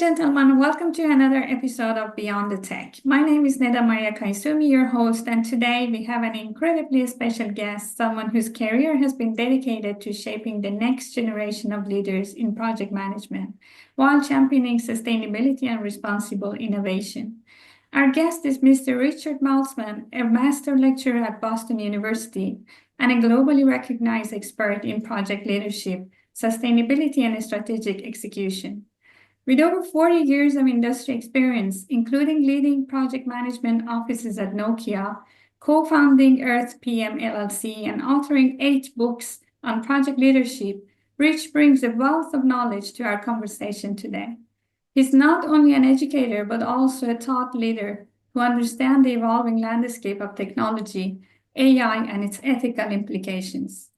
gentlemen, welcome to another episode of Beyond the Tech. My name is Neda Maria Kaisumi, your host, and today we have an incredibly special guest, someone whose career has been dedicated to shaping the next generation of leaders in project management while championing sustainability and responsible innovation. Our guest is Mr. Richard Maltzman, a master lecturer at Boston University and a globally recognized expert in project leadership, sustainability, and strategic execution. With over 40 years of industry experience, including leading project management offices at Nokia, co-founding Earth PM LLC, and authoring 8 books on project leadership, Rich brings a wealth of knowledge to our conversation today. He's not only an educator, but also a thought leader who understands the evolving landscape of technology, AI, and its ethical implications.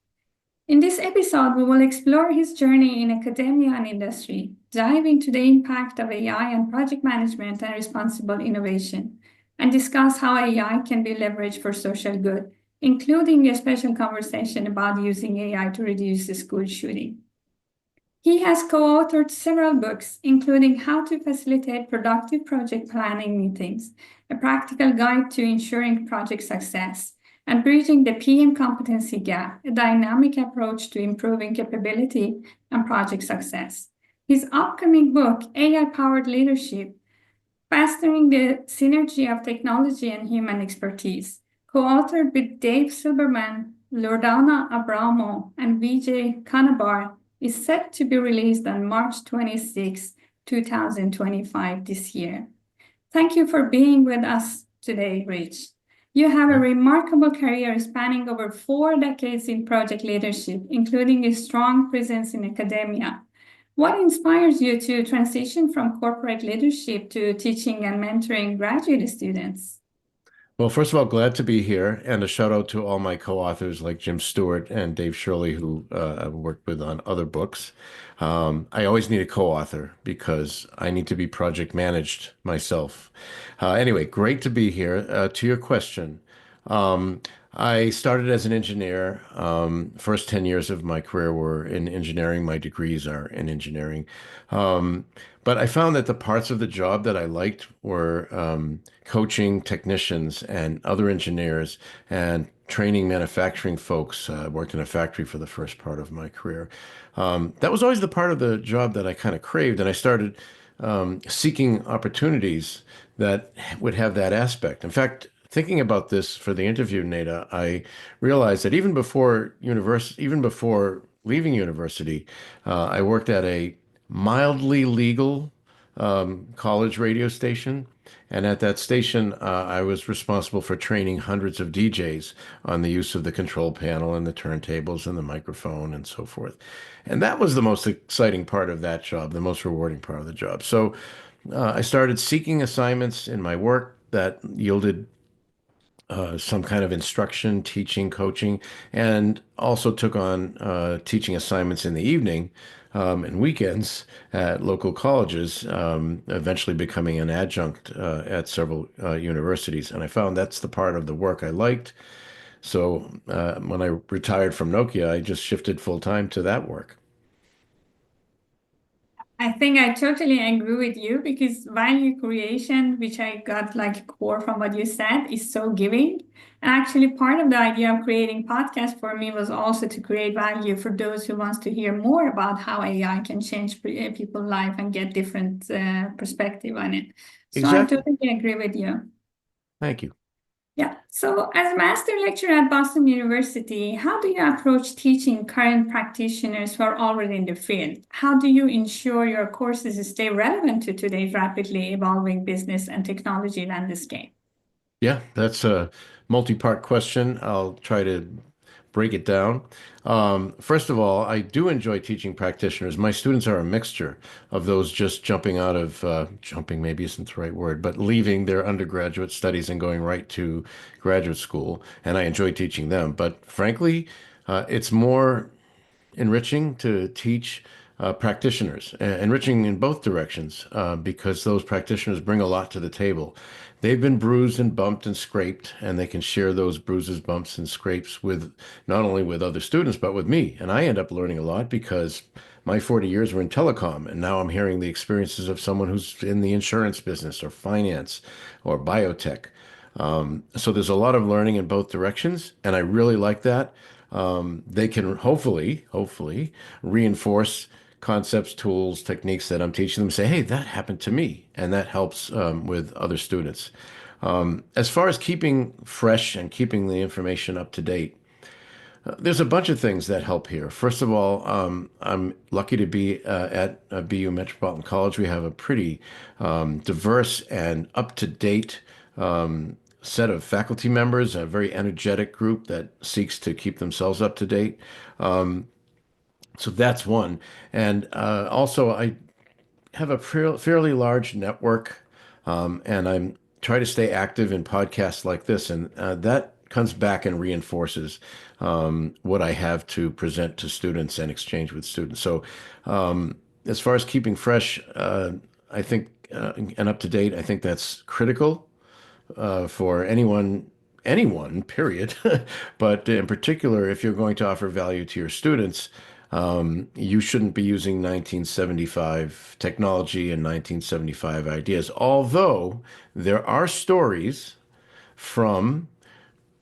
In this episode, we will explore his journey in academia and industry, dive into the impact of AI on project management and responsible innovation, and discuss how AI can be leveraged for social good, including a special conversation about using AI to reduce the school shooting. He has co-authored several books, including How to Facilitate Productive Project Planning Meetings, a practical guide to ensuring project success, and Bridging the PM Competency Gap, a dynamic approach to improving capability and project success. His upcoming book, AI-Powered Leadership, Fostering the Synergy of Technology and Human Expertise, co-authored with Dave Silberman, Loredana Abramo, and Vijay Kanabar, is set to be released on March 26, 2025 this year. Thank you for being with us today, Rich. You have a remarkable career spanning over 4 decades in project leadership, including a strong presence in academia. What inspires you to transition from corporate leadership to teaching and mentoring graduate students? Well, first of all, glad to be here, and a shout out to all my co-authors like Jim Stewart and Dave Shirley, who I've worked with on other books. I always need a co-author because I need to be project managed myself. Anyway, great to be here. To your question, um, I started as an engineer. First 10 years of my career were in engineering. My degrees are in engineering. Um, but I found that the parts of the job that I liked were coaching technicians and other engineers and training manufacturing folks. I worked in a factory for the first part of my career. That was always the part of the job that I kind of craved, and I started seeking opportunities that would have that aspect. In fact, thinking about this for the interview, Nada, I realized that even before leaving university, I worked at a mildly legal college radio station. And at that station, I was responsible for training hundreds of DJs on the use of the control panel and the turntables and the microphone and so forth. And that was the most exciting part of that job, the most rewarding part of the job. So I started seeking assignments in my work that yielded some kind of instruction, teaching, coaching, and also took on teaching assignments in the evening and weekends at local colleges, eventually becoming an adjunct at several universities. And I found that's the part of the work I liked. So when I retired from Nokia, I just shifted full time to that work. I think I totally agree with you because value creation, which I got like core from what you said, is so giving. And actually, part of the idea of creating podcasts for me was also to create value for those who wants to hear more about how AI can change people's life and get different perspective on it. So I Exactly. totally agree with you. Thank you. Yeah. So, as a master lecturer at Boston University, how do you approach teaching current practitioners who are already in the field? How do you ensure your courses stay relevant to today's rapidly evolving business and technology landscape? Yeah, that's a multi-part question. I'll try to break it down. First of all, I do enjoy teaching practitioners. My students are a mixture of those just jumping out of, jumping maybe isn't the right word, but leaving their undergraduate studies and going right to graduate school. And I enjoy teaching them. But frankly, it's more enriching to teach practitioners, enriching in both directions, because those practitioners bring a lot to the table. They've been bruised and bumped and scraped, and they can share those bruises, bumps, and scrapes with not only with other students, but with me. And I end up learning a lot because my 40 years were in telecom, and now I'm hearing the experiences of someone who's in the insurance business or finance or biotech. So there's a lot of learning in both directions, and I really like that. They can hopefully reinforce concepts, tools, techniques that I'm teaching them. Say, hey, that happened to me, and that helps with other students. As far as keeping fresh and keeping the information up to date, there's a bunch of things that help here. First of all, I'm lucky to be at BU Metropolitan College. We have a pretty diverse and up-to-date set of faculty members, a very energetic group that seeks to keep themselves up to date. So that's one. And also, I have a fairly large network, and I'm try to stay active in podcasts like this, and that comes back and reinforces what I have to present to students and exchange with students. So, as far as keeping fresh, I think and up to date, I think that's critical for anyone, period. But in particular, if you're going to offer value to your students, you shouldn't be using 1975 technology and 1975 ideas. Although there are stories from,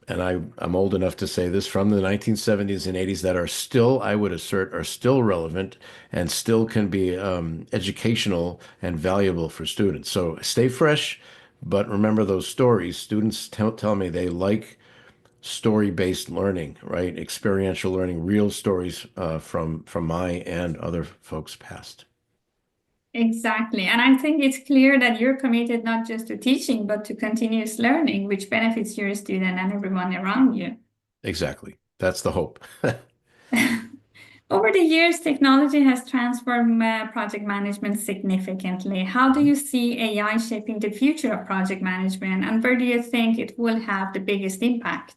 and I'm old enough to say this, from the 1970s and 80s that are still, I would assert, are still relevant and still can be educational and valuable for students. So stay fresh, but remember those stories. Students tell me they like story-based learning, right? Experiential learning, real stories from my and other folks past. Exactly. And I think it's clear that you're committed not just to teaching, but to continuous learning, which benefits your student and everyone around you. Exactly. That's the hope. Over the years, technology has transformed project management significantly. How do you see AI shaping the future of project management, and where do you think it will have the biggest impact?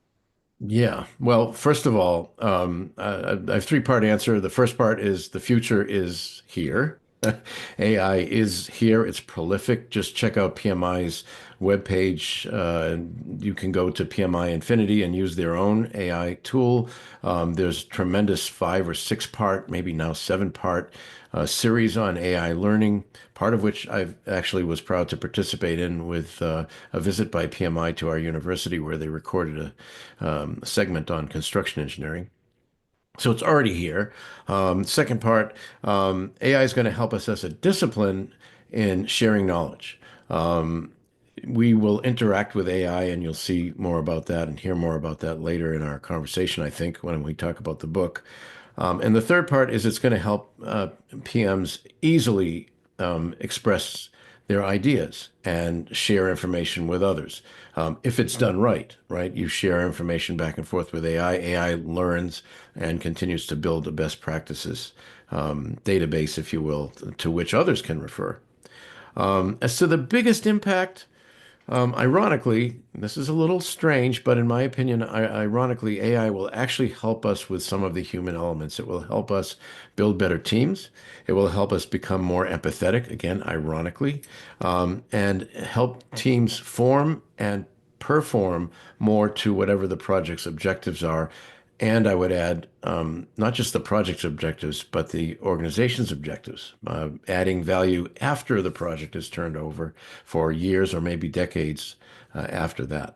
Yeah. Well, first of all, I have three-part answer. The first part is the future is here. AI is here. It's prolific. Just check out PMI's webpage. You can go to PMI Infinity and use their own AI tool. There's tremendous 5 or 6 part, maybe now 7 part series on AI learning, part of which I actually was proud to participate in with a visit by PMI to our university where they recorded a segment on construction engineering. So it's already here. Second part, AI is going to help us as a discipline in sharing knowledge. We will interact with AI, and you'll see more about that and hear more about that later in our conversation, I think, when we talk about the book. And the third part is it's going to help PMs easily express their ideas and share information with others. If it's done right, right? You share information back and forth with AI. AI learns and continues to build a best practices database, if you will, to which others can refer. As to the biggest impact, ironically, this is a little strange, but in my opinion, ironically, AI will actually help us with some of the human elements. It will help us build better teams. It will help us become more empathetic, again, ironically, and help teams form and perform more to whatever the project's objectives are. And I would add, not just the project's objectives, but the organization's objectives, adding value after the project is turned over for years or maybe decades after that.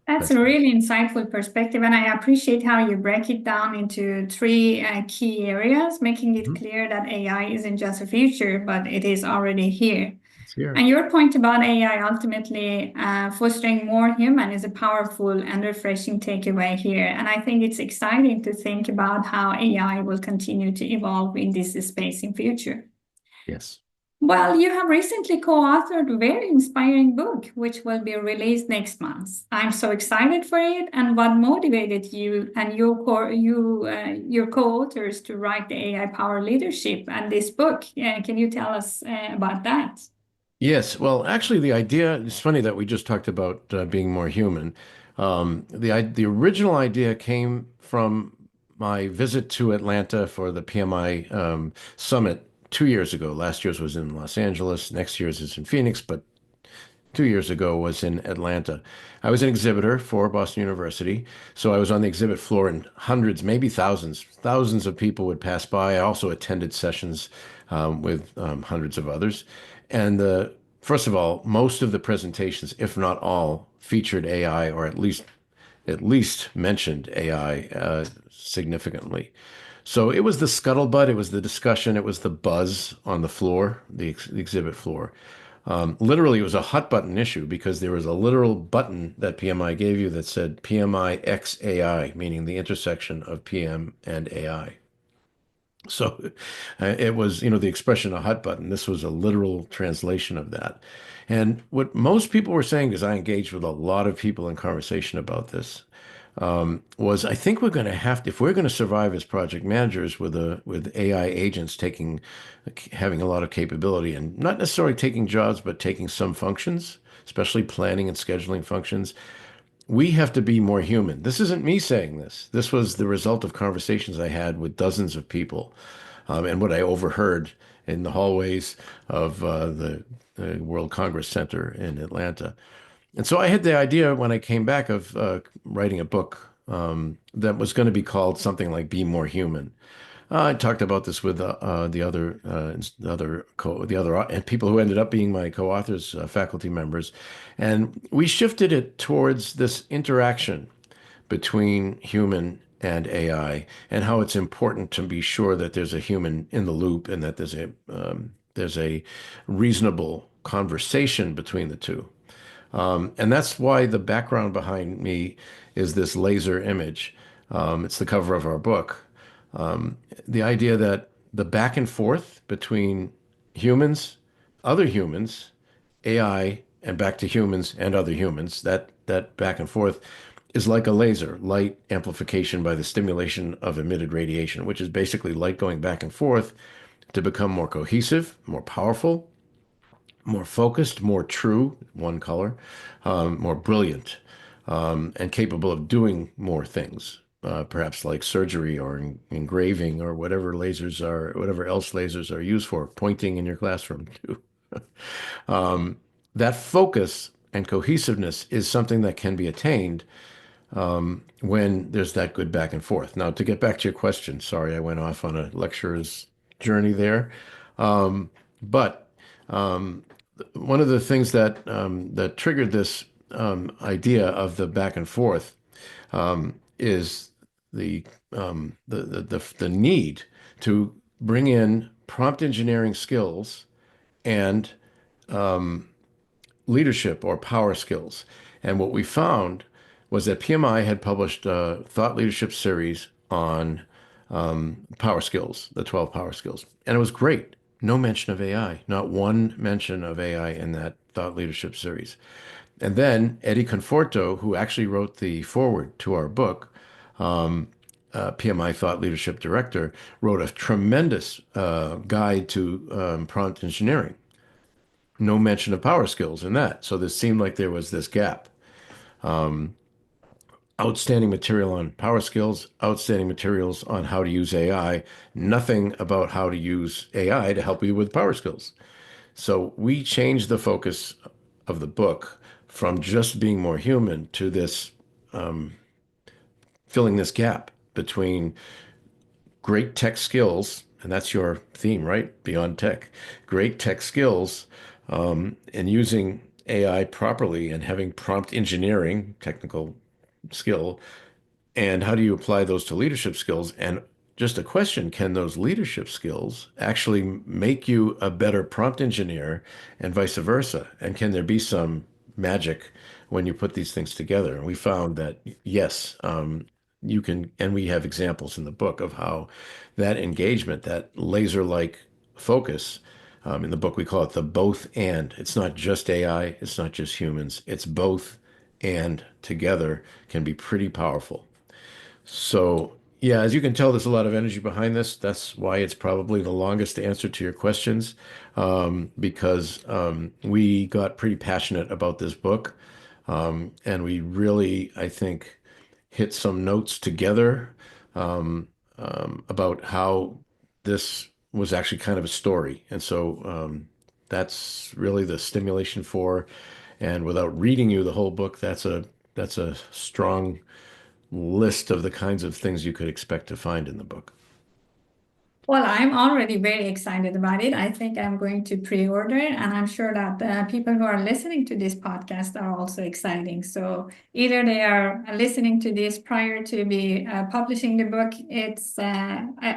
That's That's a really insightful perspective, and I appreciate how you break it down into three key areas, making it Mhm. clear that AI isn't just a future, but it is already here. It's here. And your point about AI ultimately fostering more human is a powerful and refreshing takeaway here. And I think it's exciting to think about how AI will continue to evolve in this space in future. Yes. Well, you have recently co-authored a very inspiring book, which will be released next month. I'm so excited for it. And what motivated you and your co-authors to write the AI Power Leadership and this book? Can you tell us about that? Yes. Well, actually, the idea, it's funny that we just talked about being more human. The original idea came from my visit to Atlanta for the PMI summit 2 years ago. Last year's was in Los Angeles. Next year's is in Phoenix, but 2 years ago was in Atlanta. I was an exhibitor for Boston University, so I was on the exhibit floor, and hundreds, maybe thousands of people would pass by. I also attended sessions with hundreds of others. And first of all, most of the presentations, if not all, featured AI, or at least mentioned AI significantly. So it was the scuttlebutt, it was the discussion, it was the buzz on the floor, the exhibit floor. Literally, it was a hot button issue because there was a literal button that PMI gave you that said PMI X AI, meaning the intersection of PM and AI. So it was, the expression a hot button. This was a literal translation of that. And what most people were saying, because I engaged with a lot of people in conversation about this, was I think we're going to have to, if we're going to survive as project managers with AI agents having a lot of capability and not necessarily taking jobs, but taking some functions, especially planning and scheduling functions, we have to be more human. This isn't me saying this. This was the result of conversations I had with dozens of people, and what I overheard in the hallways of the World Congress Center in Atlanta. And so I had the idea when I came back of writing a book that was going to be called something like "Be More Human." I talked about this with and people who ended up being my co-authors, faculty members, and we shifted it towards this interaction between human and AI, and how it's important to be sure that there's a human in the loop and that there's a reasonable conversation between the two. And that's why the background behind me is this laser image. It's the cover of our book. The idea that the back and forth between humans, other humans, AI, and back to humans and other humans, that back and forth is like a laser, light amplification by the stimulation of emitted radiation, which is basically light going back and forth to become more cohesive, more powerful, more focused, more true, one color, more brilliant, and capable of doing more things, perhaps like surgery or engraving or whatever else lasers are used for, pointing in your classroom too. That focus and cohesiveness is something that can be attained when there's that good back and forth. Now, to get back to your question, sorry, I went off on a lecturer's journey there. But one of the things that triggered this idea of the back and forth is the need to bring in prompt engineering skills and leadership or power skills. And what we found was that PMI had published a thought leadership series on power skills, the 12 power skills. And it was great. No mention of AI, not one mention of AI in that thought leadership series. And then Eddie Conforto, who actually wrote the foreword to our book, PMI Thought Leadership Director, wrote a tremendous guide to prompt engineering. No mention of power skills in that. So this seemed like there was this gap. Outstanding material on power skills, outstanding materials on how to use AI, nothing about how to use AI to help you with power skills. So we changed the focus of the book from just being more human to this filling this gap between great tech skills, and that's your theme, right? Beyond tech, great tech skills, and using AI properly and having prompt engineering, technical skill, and how do you apply those to leadership skills? And just a question, can those leadership skills actually make you a better prompt engineer and vice versa? And can there be some magic when you put these things together? And we found that yes, you can, and we have examples in the book of how that engagement, that laser-like focus, in the book we call it the both and. It's not just AI, it's not just humans, it's both and together can be pretty powerful. So, yeah, as you can tell, there's a lot of energy behind this. That's why it's probably the longest answer to your questions, because we got pretty passionate about this book. And we really, I think, hit some notes together about how this was actually kind of a story. And so that's really the stimulation for, and without reading you the whole book, that's a strong list of the kinds of things you could expect to find in the book. Well, I'm already very excited about it. I think I'm going to pre-order it, and I'm sure that the people who are listening to this podcast are also exciting. So either they are listening to this prior to be publishing the book.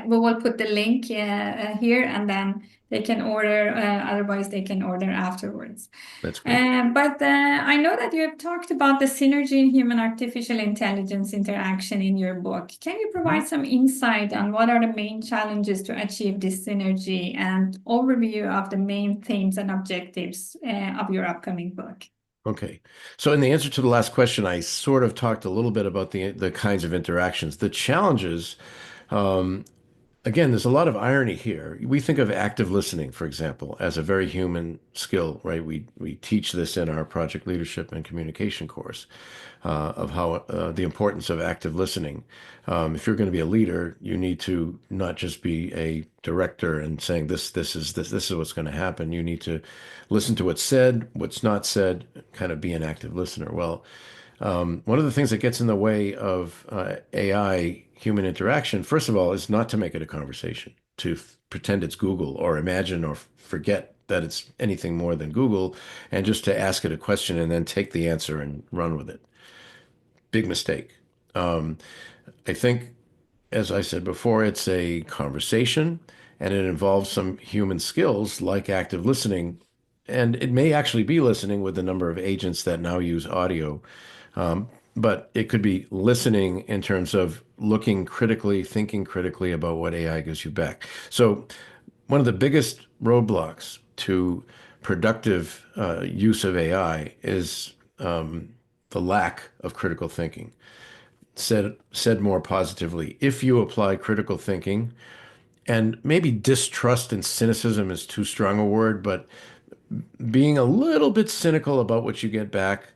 We will put the link here, and then they can order. Otherwise, they can order afterwards. That's great. But I know that you have talked about the synergy in human artificial intelligence interaction in your book. Can you provide some insight on what are the main challenges to achieve this synergy and overview of the main themes and objectives of your upcoming book? Okay. So in the answer to the last question, I sort of talked a little bit about the kinds of interactions. The challenges, um, again, there's a lot of irony here. We think of active listening, for example, as a very human skill, right? We teach this in our project leadership and communication course of how the importance of active listening. If you're going to be a leader, you need to not just be a director and saying this is what's going to happen. You need to listen to what's said, what's not said, kind of be an active listener. Well, one of the things that gets in the way of AI human interaction, first of all, is not to make it a conversation, to pretend it's Google or imagine or forget that it's anything more than Google, and just to ask it a question and then take the answer and run with it. Big mistake. Um, I think, as I said before, it's a conversation and it involves some human skills like active listening. And it may actually be listening with the number of agents that now use audio. But it could be listening in terms of looking critically, thinking critically about what AI gives you back. So, one of the biggest roadblocks to productive use of AI is the lack of critical thinking. Said more positively, if you apply critical thinking, and maybe distrust and cynicism is too strong a word, but being a little bit cynical about what you get back,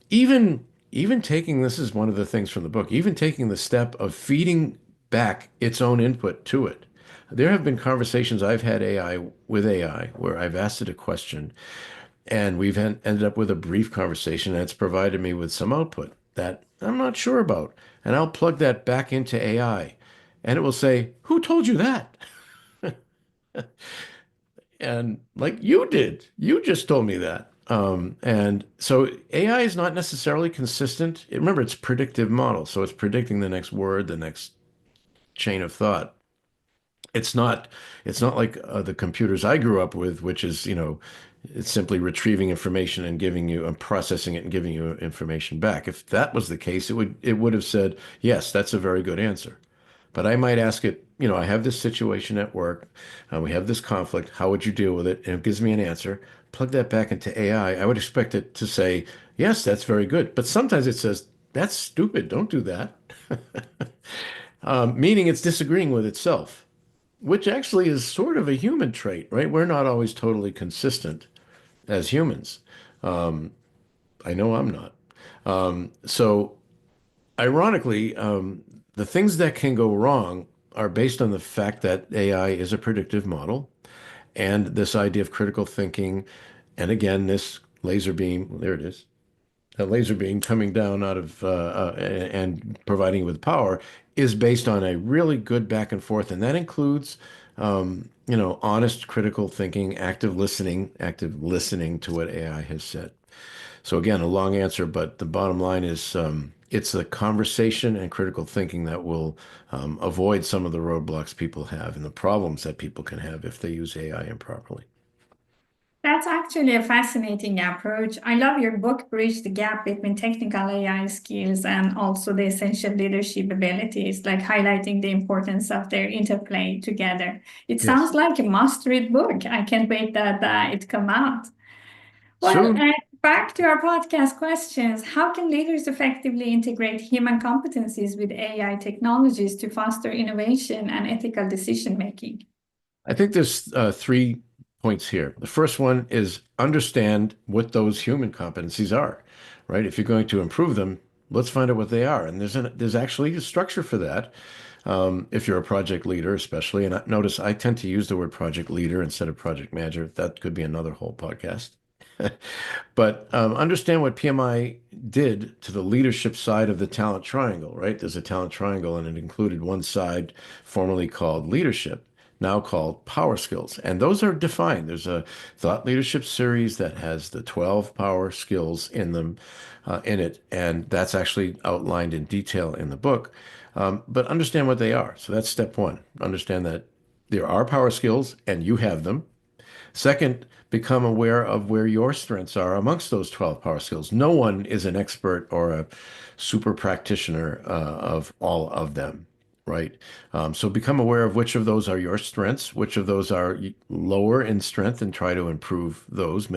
even even taking, this is one of the things from the book, even taking the step of feeding back its own input to it. There have been conversations I've had AI where I've asked it a question and we've ended up with a brief conversation and it's provided me with some output that I'm not sure about. And I'll plug that back into AI and it will say, "Who told you that?" And like, "You did. You just told me that." And so AI is not necessarily consistent. Remember, it's predictive model, so it's predicting the next word, the next chain of thought. It's not it's not like the computers I grew up with, which is, it's simply retrieving information and giving you and processing it and giving you information back. If that was the case, it would have said, "Yes, that's a very good answer." But I might ask it, "I have this situation at work. We have this conflict. How would you deal with it?" And it gives me an answer. Plug that back into AI. I would expect it to say, "Yes, that's very good." But sometimes it says, "That's stupid. Don't do that." Meaning it's disagreeing with itself, which actually is sort of a human trait, right? We're not always totally consistent as humans. I know I'm not. So, ironically, the things that can go wrong are based on the fact that AI is a predictive model and this idea of critical thinking. And again, this laser beam, there it is, a laser beam coming down out of and providing you with power is based on a really good back and forth, and that includes, honest critical thinking, active listening to what AI has said. So again, a long answer, but the bottom line is it's the conversation and critical thinking that will avoid some of the roadblocks people have and the problems that people can have if they use AI improperly. That's actually a fascinating approach. I love your book, Bridge the Gap between technical AI skills and also the essential leadership abilities, like highlighting the importance of their interplay together. It Yes. sounds like a must-read book. I can't wait that it come out. Well, Soon. back to our podcast questions. How can leaders effectively integrate human competencies with AI technologies to foster innovation and ethical decision making? I think there's 3 points here. The first one is understand what those human competencies are, right? If you're going to improve them, Let's find out what they are. And there's actually a structure for that. If you're a project leader, especially, and notice I tend to use the word project leader instead of project manager. That could be another whole podcast. But understand what PMI did to the leadership side of the talent triangle, right? There's a talent triangle, and it included one side formerly called leadership, now called power skills. And those are defined. There's a thought leadership series that has the 12 power skills in them, in it. And that's actually outlined in detail in the book. But understand what they are. So that's step one. Understand that there are power skills and you have them. Second, become aware of where your strengths are amongst those 12 power skills. No one is an expert or a super practitioner of all of them, right? So become aware of which of those are your strengths, which of those are lower in strength, and try to improve those.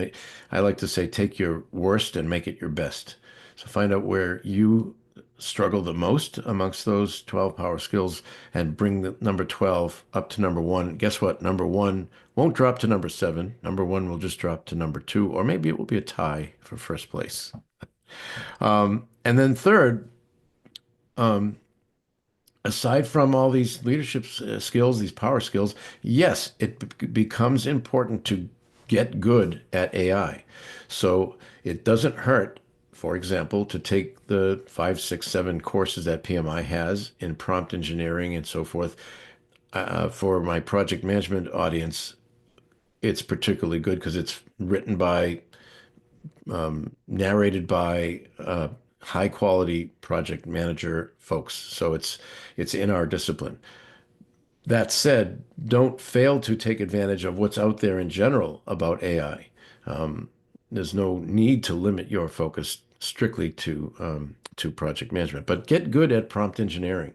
I like to say, take your worst and make it your best. So find out where you struggle the most amongst those 12 power skills and bring the number 12 up to number one. Guess what? Number one won't drop to number seven. Number one will just drop to number two, or maybe it will be a tie for first place. And then third, um, aside from all these leadership skills, these power skills, yes, it becomes important to get good at AI. So it doesn't hurt, for example, to take the 5, 6, 7 courses that PMI has in prompt engineering and so forth. For my project management audience, it's particularly good because it's written by, narrated by high quality project manager folks. So it's in our discipline. That said, don't fail to take advantage of what's out there in general about AI. There's no need to limit your focus strictly to project management, but get good at prompt engineering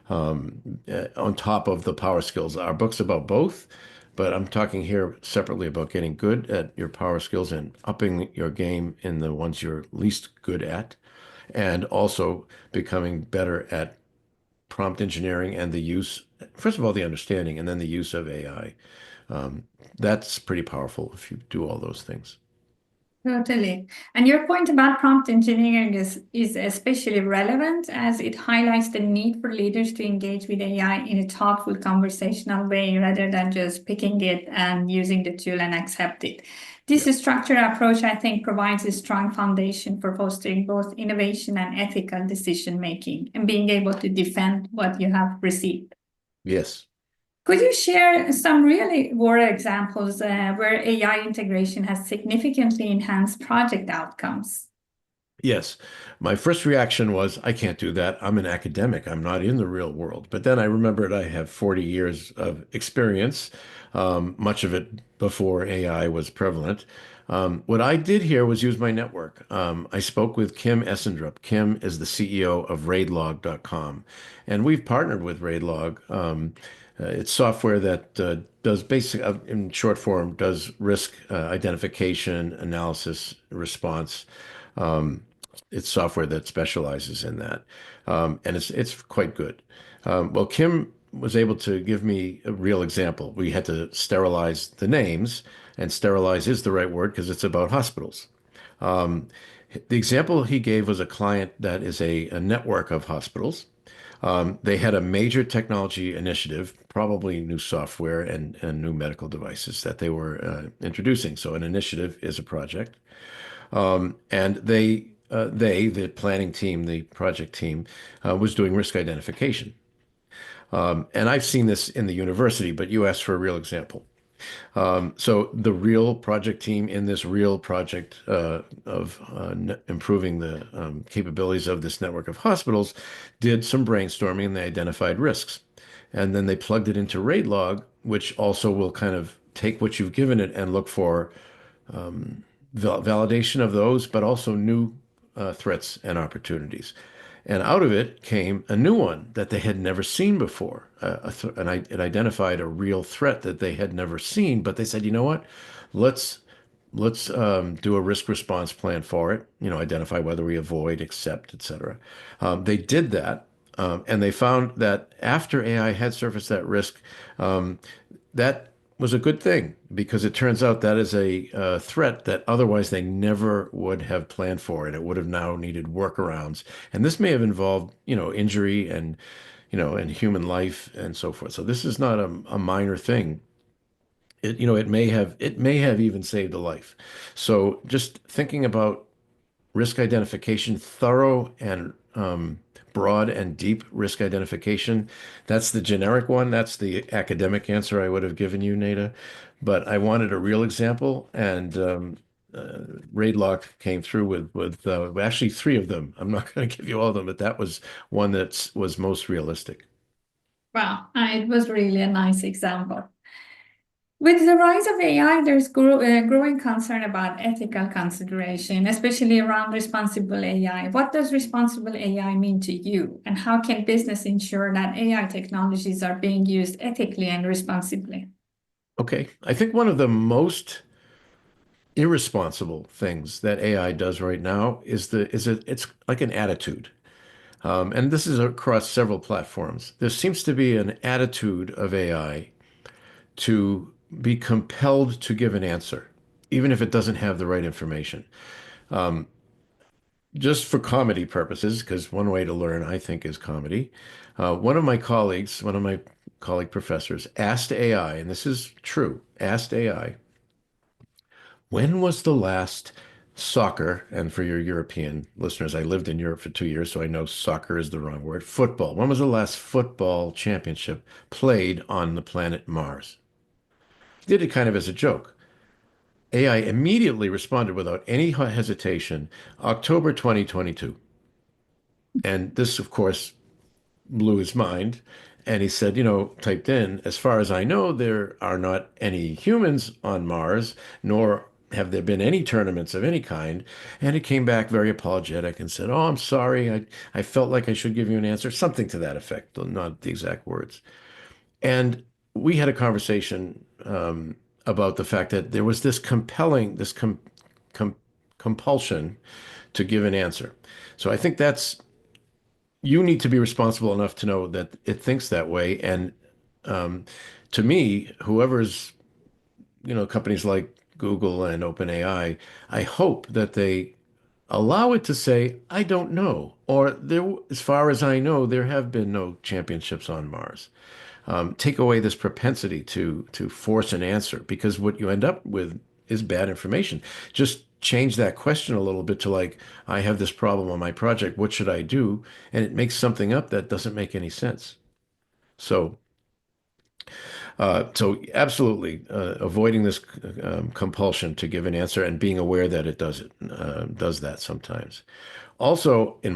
on top of the power skills. Our book's about both, but I'm talking here separately about getting good at your power skills and upping your game in the ones you're least good at, and also becoming better at prompt engineering and the use, first of all, the understanding and then the use of AI. Um, that's pretty powerful if you do all those things. Totally. And your point about prompt engineering is especially relevant as it highlights the need for leaders to engage with AI in a thoughtful, conversational way rather than just picking it and using the tool and accept it. This Yeah. structured approach, I think, provides a strong foundation for fostering both innovation and ethical decision making and being able to defend what you have received. Yes. Could you share some really world examples where AI integration has significantly enhanced project outcomes? Yes. My first reaction was, I can't do that. I'm an academic. I'm not in the real world. But then I remembered I have 40 years of experience, much of it before AI was prevalent. What I did here was use my network. I spoke with Kim Essendrup. Kim is the CEO of raidlog.com, and we've partnered with Raidlog. It's software that does basic, in short form, does risk identification, analysis, response. Um, it's software that specializes in that, and it's quite good. Well, Kim was able to give me a real example. We had to sterilize the names, and sterilize is the right word because it's about hospitals. Um, the example he gave was a client that is a network of hospitals. They had a major technology initiative, probably new software and new medical devices that they were introducing. So an initiative is a project. And the planning team, the project team, was doing risk identification. And I've seen this in the university, but you asked for a real example. So the real project team in this real project of improving the capabilities of this network of hospitals did some brainstorming and they identified risks. And then they plugged it into RaidLog, which also will kind of take what you've given it and look for validation of those, but also new threats and opportunities. And out of it came a new one that they had never seen before. It identified a real threat that they had never seen, but they said, you know what? Let's let's do a risk response plan for it. You know, identify whether we avoid, accept, etc. They did that, and they found that after AI had surfaced that risk, that was a good thing because it turns out that is a threat that otherwise they never would have planned for, and it would have now needed workarounds. And this may have involved, injury and, and human life and so forth. So this is not a minor thing. It may have even saved a life. So just thinking about risk identification, thorough and broad and deep risk identification. That's the generic one. That's the academic answer I would have given you, Nada. But I wanted a real example, and Raidlock came through with actually three of them. I'm not going to give you all of them, but that was one that was most realistic. Wow, it was really a nice example. With the rise of AI, there's growing concern about ethical consideration, especially around responsible AI. What does responsible AI mean to you? And how can business ensure that AI technologies are being used ethically and responsibly? Okay, I think one of the most irresponsible things that AI does right now it's like an attitude. And this is across several platforms. There seems to be an attitude of AI to be compelled to give an answer, even if it doesn't have the right information. Just for comedy purposes, because one way to learn, I think, is comedy. One of my colleague professors asked AI, and this is true, asked AI, when was the last soccer, and for your European listeners, I lived in Europe for 2 years, so I know soccer is the wrong word, football. When was the last football championship played on the planet Mars? He did it kind of as a joke. AI immediately responded without any hesitation, October 2022. And this, of course, blew his mind. And he said, typed in, as far as I know, there are not any humans on Mars, nor have there been any tournaments of any kind. And he came back very apologetic and said, oh, I'm sorry. I felt like I should give you an answer, something to that effect, though not the exact words. And we had a conversation about the fact that there was this com compulsion to give an answer. So I think you need to be responsible enough to know that it thinks that way. And um, to me, whoever's, companies like Google and OpenAI, I hope that they allow it to say, I don't know, or there, as far as I know, there have been no championships on Mars. Take away this propensity to force an answer, because what you end up with is bad information. Just change that question a little bit to like, I have this problem on my project. What should I do? And it makes something up that doesn't make any sense. So, so absolutely avoiding this compulsion to give an answer and being aware that does that sometimes. Also, this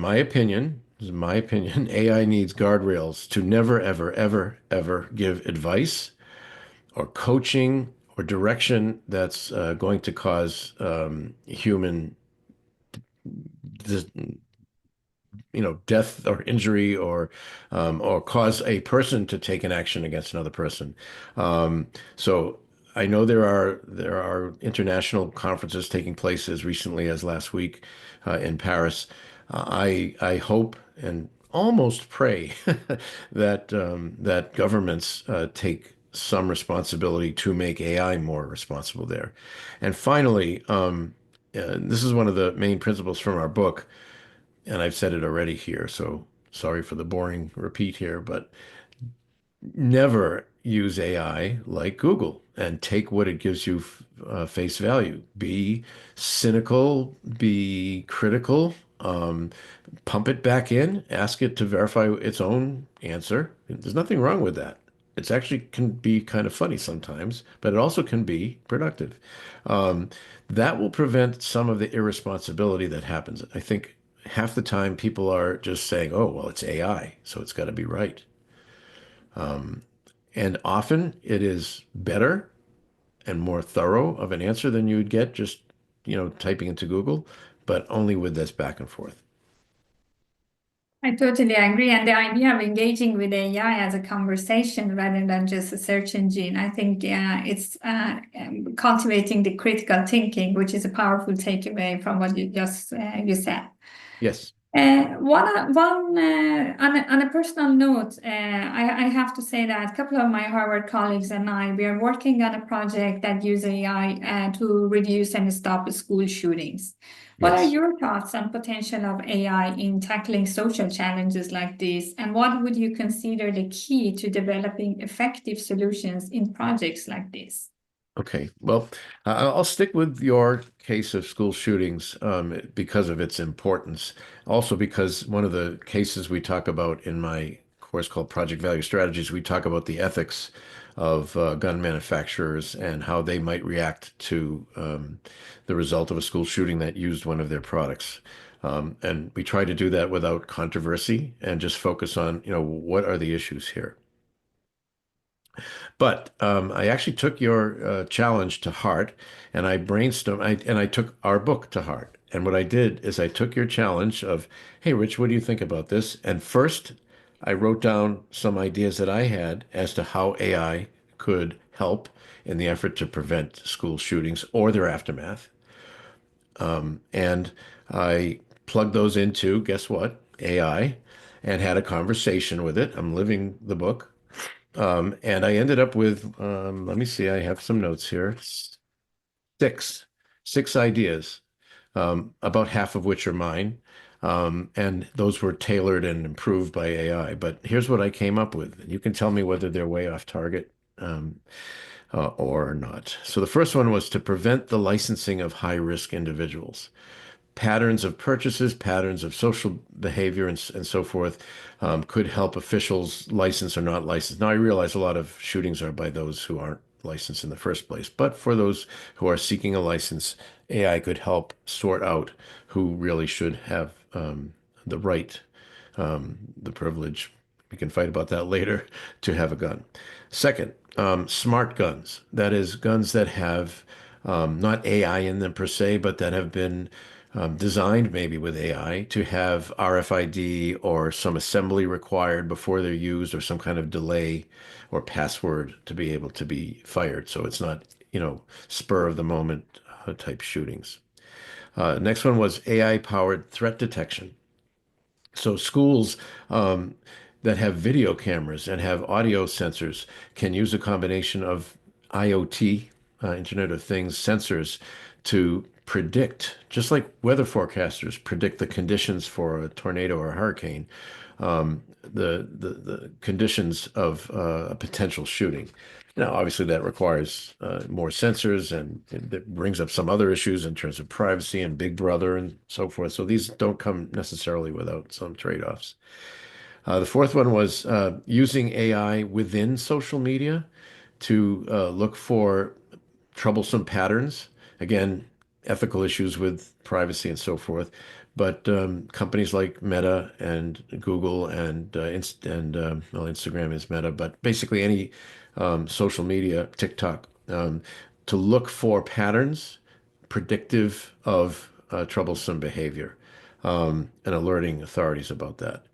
is my opinion, AI needs guardrails to never, ever, ever, ever give advice or coaching or direction that's going to cause human, death or injury or cause a person to take an action against another person. So I know there are international conferences taking place as recently as last week in Paris. I hope and almost pray that governments take some responsibility to make AI more responsible there. And finally, this is one of the main principles from our book, and I've said it already here, so sorry for the boring repeat here, but never use AI like Google and take what it gives you face value. Be cynical, be critical, pump it back in, ask it to verify its own answer. There's nothing wrong with that. It's actually can be kind of funny sometimes, but it also can be productive. Um, that will prevent some of the irresponsibility that happens. I think half the time people are just saying, oh, well, it's AI, so it's got to be right. And often it is better and more thorough of an answer than you would get just, typing into Google, but only with this back and forth. I totally agree. And the idea of engaging with AI as a conversation rather than just a search engine, I think it's cultivating the critical thinking, which is a powerful takeaway from what you said. Yes. On a personal note, I have to say that a couple of my Harvard colleagues and I, we are working on a project that uses AI to reduce and stop school shootings. What are Yes. your thoughts on potential of AI in tackling social challenges like this, and what would you consider the key to developing effective solutions in projects like this? Okay, well, I'll stick with your case of school shootings because of its importance. Also, because one of the cases we talk about in my course called Project Value Strategies, we talk about the ethics of gun manufacturers and how they might react to the result of a school shooting that used one of their products. And we try to do that without controversy and just focus on, what are the issues here? But I actually took your challenge to heart, and I brainstormed. I took our book to heart. And what I did is I took your challenge of, "Hey, Rich, what do you think about this?" And first, I wrote down some ideas that I had as to how AI could help in the effort to prevent school shootings or their aftermath. And I plugged those into, guess what? AI, and had a conversation with it. I'm living the book. And I ended up with, let me see, I have some notes here. Six, six ideas, about half of which are mine. And those were tailored and improved by AI. But here's what I came up with. You can tell me whether they're way off target, or not. So the first one was to prevent the licensing of high-risk individuals. Patterns of purchases, patterns of social behavior, and so forth, could help officials license or not license. Now, I realize a lot of shootings are by those who aren't licensed in the first place, but for those who are seeking a license, AI could help sort out who really should have the right, the privilege. We can fight about that later, to have a gun. Second, smart guns. That is, guns that have not AI in them per se, but that have been designed maybe with AI to have RFID or some assembly required before they're used, or some kind of delay or password to be able to be fired. So it's not, spur of the moment type shootings. Next one was AI powered threat detection. So schools that have video cameras and have audio sensors can use a combination of IoT, Internet of Things sensors, to predict, just like weather forecasters predict the conditions for a tornado or a hurricane, the conditions of a potential shooting. Now, obviously, that requires more sensors, and that brings up some other issues in terms of privacy and Big Brother and so forth. So these don't come necessarily without some trade-offs. The fourth one was using AI within social media to look for troublesome patterns. Again, ethical issues with privacy and so forth. But companies like Meta and Google and well, Instagram is Meta, but basically any social media, TikTok, to look for patterns predictive of troublesome behavior, and alerting authorities about that.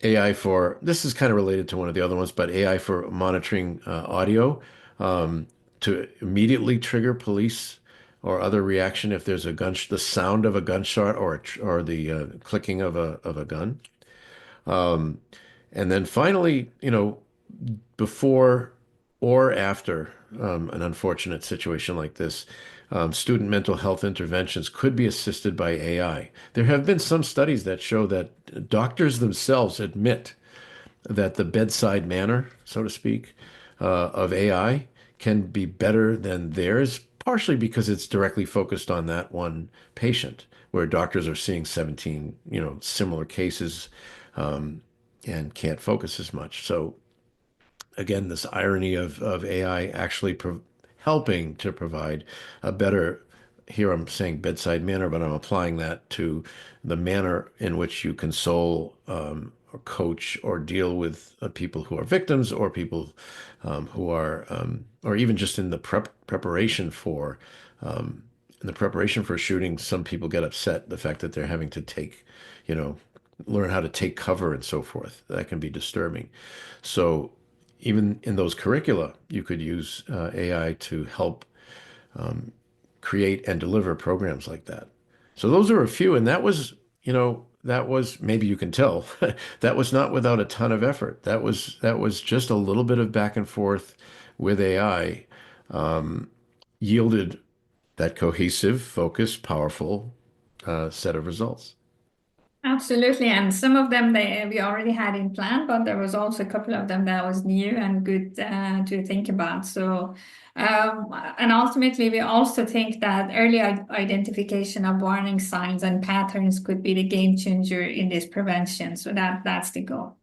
AI for, this is kind of related to one of the other ones, but AI for monitoring audio, to immediately trigger police or other reaction if there's the sound of a gunshot, or the clicking of a gun. And then finally, before or after an unfortunate situation like this, student mental health interventions could be assisted by AI. There have been some studies that show that doctors themselves admit that the bedside manner, so to speak, of AI can be better than theirs, partially because it's directly focused on that one patient, where doctors are seeing 17, similar cases, and can't focus as much. So again, this irony of AI actually helping to provide a better, here I'm saying bedside manner, but I'm applying that to the manner in which you console, or coach or deal with people who are victims, or people who are, or even just in the preparation for, in the preparation for shooting. Some people get upset the fact that they're having to take, you know, learn how to take cover and so forth. That can be disturbing. So even in those curricula, you could use AI to help create and deliver programs like that. So those are a few, and that was, that was, maybe you can tell, that was not without a ton of effort. That was just a little bit of back and forth with AI, um, yielded that cohesive, focused, powerful set of results. Absolutely, and some of them we already had in plan, but there was also a couple of them that was new and good to think about. So, and ultimately, we also think that early identification of warning signs and patterns could be the game changer in this prevention. So that's the goal.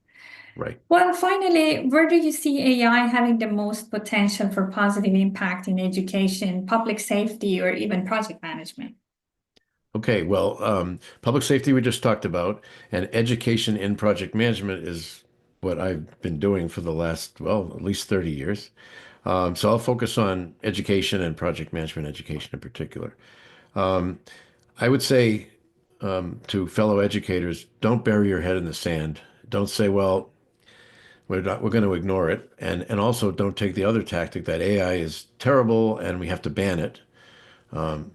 Right. Well, finally, where do you see AI having the most potential for positive impact in education, public safety, or even project management? Okay, well, public safety we just talked about, and education in project management is what I've been doing for the last, well, at least 30 years. So I'll focus on education and project management education in particular. Um, I would say to fellow educators, don't bury your head in the sand. Don't say, well, we're going to ignore it. And also don't take the other tactic that AI is terrible and we have to ban it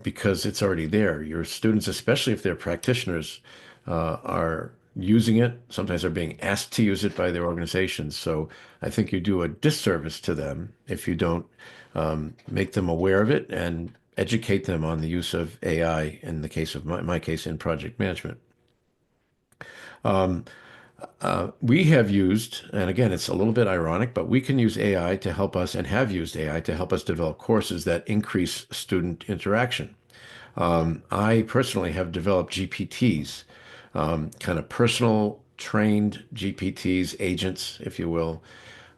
because it's already there. Your students, especially if they're practitioners, are using it. Sometimes they're being asked to use it by their organizations. So I think you do a disservice to them if you don't make them aware of it and educate them on the use of AI in the case of my case in project management. Um, we have used, and again, it's a little bit ironic, but we can use AI to help us and have used AI to help us develop courses that increase student interaction. I personally have developed GPTs, kind of personal trained GPTs, agents, if you will,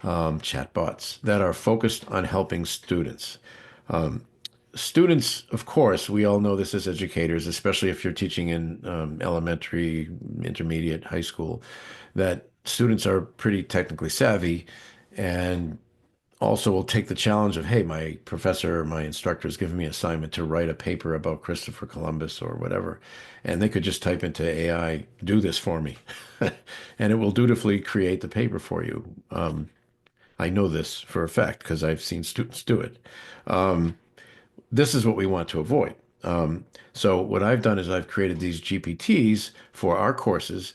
chatbots that are focused on helping students. Students, of course, we all know this as educators, especially if you're teaching in elementary, intermediate, high school, that students are pretty technically savvy and also will take the challenge of, hey, my professor or my instructor has given me an assignment to write a paper about Christopher Columbus or whatever. And they could just type into AI, do this for me. And it will dutifully create the paper for you. I know this for a fact because I've seen students do it. Um, this is what we want to avoid. So what I've done is I've created these GPTs for our courses,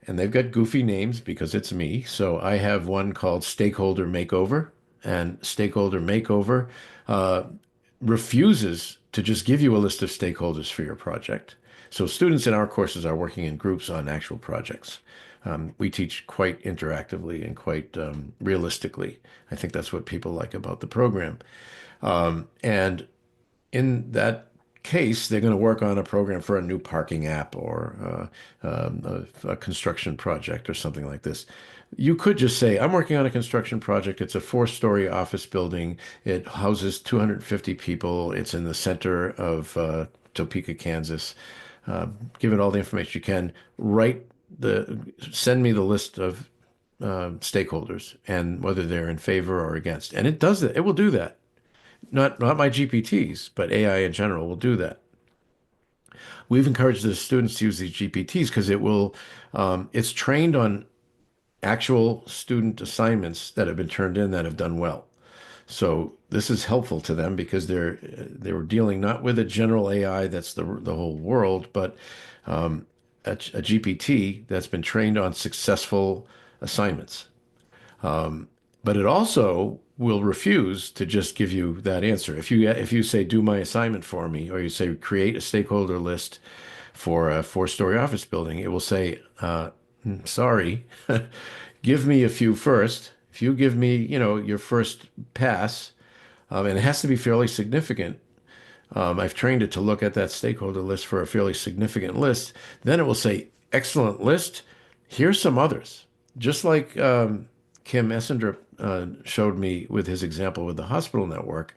and they've got goofy names because it's me. So I have one called Stakeholder Makeover, and Stakeholder Makeover uh, refuses to just give you a list of stakeholders for your project. So students in our courses are working in groups on actual projects. We teach quite interactively and quite realistically. I think that's what people like about the program. And in that case, they're going to work on a program for a new parking app or a construction project or something like this. You could just say, I'm working on a construction project. It's a four-story office building. It houses 250 people. It's in the center of Topeka, Kansas. Give it all the information you can. Send me the list of stakeholders and whether they're in favor or against. And it does that. It will do that. Not my GPTs, but AI in general will do that. We've encouraged the students to use these GPTs because it's trained on actual student assignments that have been turned in that have done well. So this is helpful to them because they were dealing not with a general AI that's the whole world, but a GPT that's been trained on successful assignments. But it also will refuse to just give you that answer. If you say do my assignment for me, or you say create a stakeholder list for a four-story office building, it will say, sorry, give me a few first. If you give me, your first pass, and it has to be fairly significant. I've trained it to look at that stakeholder list for a fairly significant list. Then it will say, excellent list. Here's some others. Just like Kim Essendrip showed me with his example with the hospital network,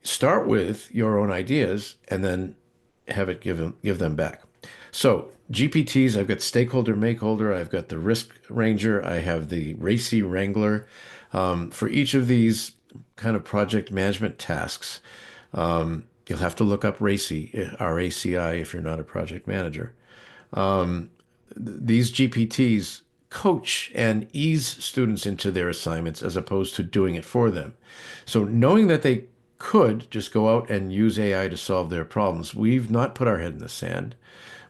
start with your own ideas and then have it give them back. So GPTs, I've got Stakeholder Makeholder, I've got the Risk Ranger, I have the Racy Wrangler. For each of these kind of project management tasks, you'll have to look up RACI, RACI, if you're not a project manager. These GPTs coach and ease students into their assignments as opposed to doing it for them. So knowing that they could just go out and use AI to solve their problems, we've not put our head in the sand.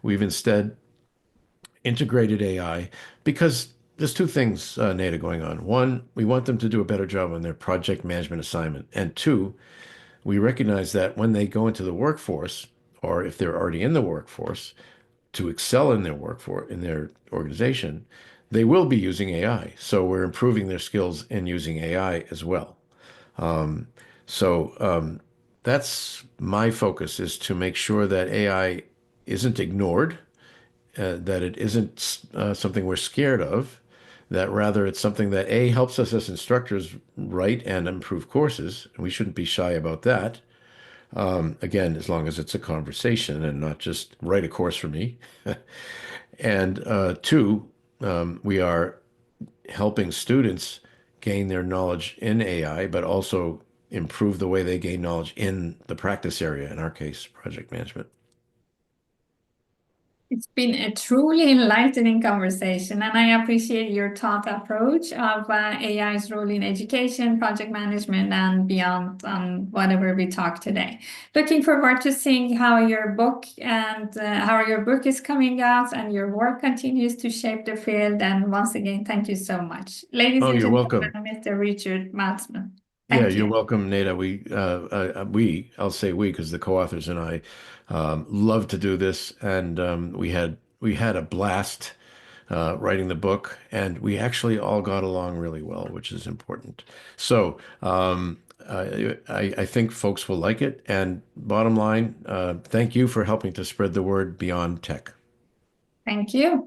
We've instead integrated AI, because there's two things, Nada, going on. One, we want them to do a better job on their project management assignment. And two, we recognize that when they go into the workforce, or if they're already in the workforce, to excel in their workforce, in their organization, they will be using AI. So we're improving their skills in using AI as well. Um, so that's my focus, is to make sure that AI isn't ignored, that it isn't something we're scared of, that rather it's something that A, helps us as instructors write and improve courses. And we shouldn't be shy about that. Again, as long as it's a conversation and not just write a course for me. And two, we are helping students gain their knowledge in AI, but also improve the way they gain knowledge in the practice area, in our case, project management. It's been a truly enlightening conversation, and I appreciate your thought approach of AI's role in education, project management, and beyond whatever we talked today. Looking forward to seeing how your book is coming out and your work continues to shape the field. And once again, thank you so much. Ladies Oh, and you're gentlemen, welcome. Mr. Richard Maltzman. Yeah, Thank you're you. welcome, Nada. I'll say we, because the co-authors and I love to do this, and we had a blast writing the book, and we actually all got along really well, which is important. So I think folks will like it. And bottom line, thank you for helping to spread the word beyond tech. Thank you.